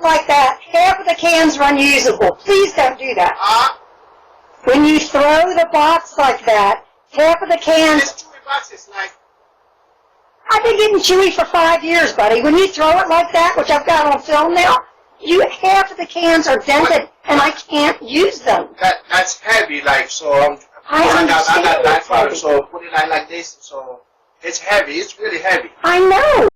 like that, half of the cans are unusable. Please don't do that. When you throw the box like that, half of the cans... This Chewy box is like... I've been getting Chewy for 5 years, buddy. When you throw it like that, which I've got on film now, half of the cans are dented, and I can't use them. That's heavy, like, so... I got that far, so put it like this, so... It's heavy. It's really heavy. I know.